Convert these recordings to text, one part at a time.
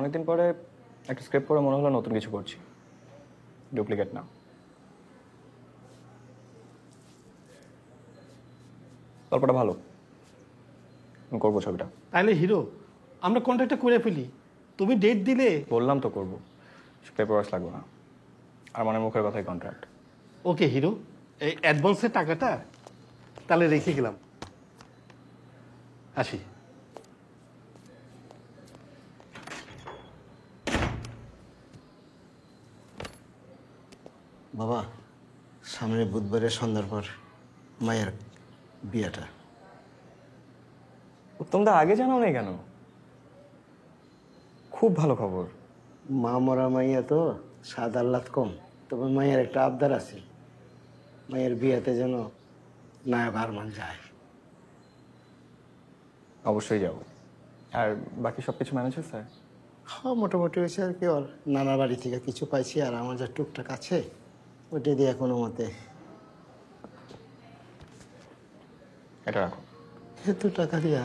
অনেকদিন পরে একটা স্ক্রিপ্ট পড়ে মনে হলো নতুন কিছু করছি, ডুপ্লিকেট না। গল্পটা ভালো, আমি করবো ছবিটা। তাইলে হিরো, আমরা কন্ট্রাক্টটা করে ফেলি। তুমি ডেট দিলে। বললাম তো করবো, পেপারস লাগবে না, আর মনের মুখের কথাই কন্ট্রাক্ট। ওকে হিরো, এই অ্যাডভান্সের টাকাটা তাহলে রেখে গেলাম। আসি। বাবা, সামনে বুধবারের সন্ধ্যার পর মায়ের বিয়েটা। তোমরা আগে জানাও নাই কেন? খুব ভালো খবর। মা মরা মাইয়া তো স্বাদ আহ্লাদ কম, তবে মায়ের একটা আবদার আছে, মায়ের বিয়েতে যেন নায়ক আরমান যায়। অবশ্যই যাবো। আর বাকি সব কিছু ম্যানেজ হয়েছে? হ্যাঁ, মোটামুটি হয়েছে আর কি। ওর নানা বাড়ি থেকে কিছু পাইছি, আর আমার যা টুকটাক আছে ওইটা দিয়ে কোনো মতে। এটা রাখো। এত টাকা দিয়া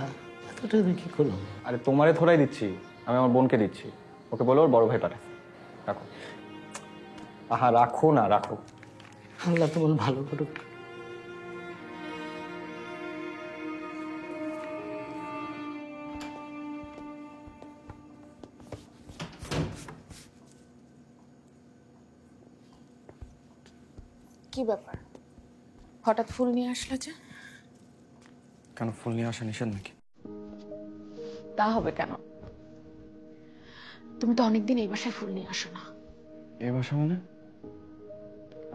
এত টাকা কি করলাম? আরে তোমারে থোড়াই দিচ্ছি, আমি আমার বোনকে দিচ্ছি। ওকে বলো ওর বড় ভাই পাঠায়। রাখো। আহা রাখো না, রাখো। আল্লাহ তোমার ভালো করুক। কি ব্যাপার, হঠাৎ ফুল নিয়ে আসলে যে? কেন, ফুল নিয়ে আসা নিষেধ নাকি? তা হবে কেন? তুমি তো অনেকদিন এই বাসায় ফুল নিয়ে আসো না। এই বাসা মানে?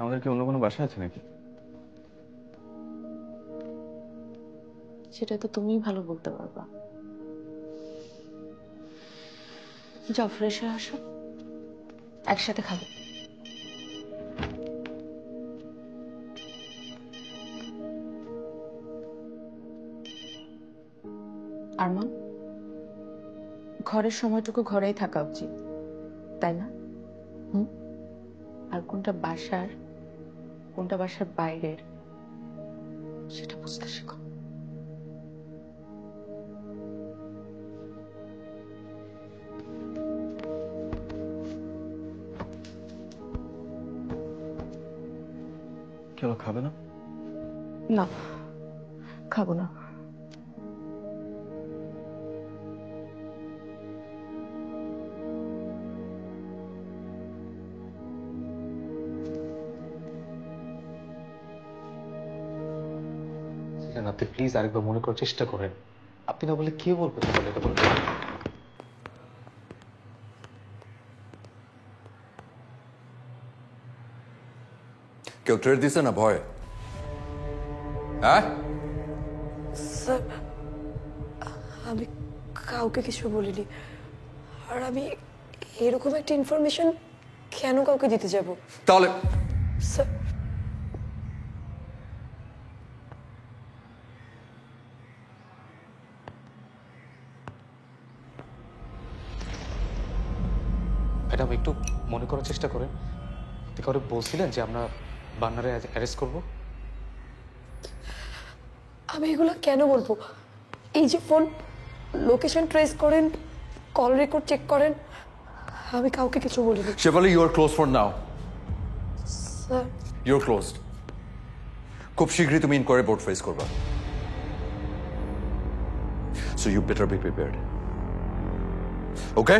আমাদের কি অন্য কোনো বাসা আছে নাকি? সেটা তো তুমিই ভালো বলতে পারবা। যাও ফ্রেশ হয়ে আসো, একসাথে খাবো। আরমান, ঘরের সময়টুকু ঘরেই থাকা উচিত, তাই না? আর কোনটা বাসার, কোনটা বাসার বাইরের, সেটা বুঝতে শেখো। কেন খাবে না? না, খাবো না। আপনি প্লিজ আরেকবার মনে করার চেষ্টা করেন। আপনি না বলে কে বলবেন এটা বলবেন? কেউ ট্রেড দিছে না ভয়? হ্যাঁ, স্যার, আমি কাউকে কিছু বলিনি। আর আমি এরকম একটা ইনফরমেশন কেন কাউকে দিতে যাব? তাহলে স্যার, ম্যাডাম একটু মনে করার চেষ্টা করেন। আপনি কাউকে বলছিলেন যে আমরা বান্নারে অ্যারেস্ট করব? আমি এগুলো কেন বলবো? এই যে ফোন লোকেশন ট্রেস করেন, কল রেকর্ড চেক করেন, আমি কাউকে কিছু বলিনি। Shefali, you are close for now. Sir, you are closed. খুব শীঘ্রই তুমি ইনকোয়ারি বোর্ড ফেস করবা। So you better be prepared. Okay?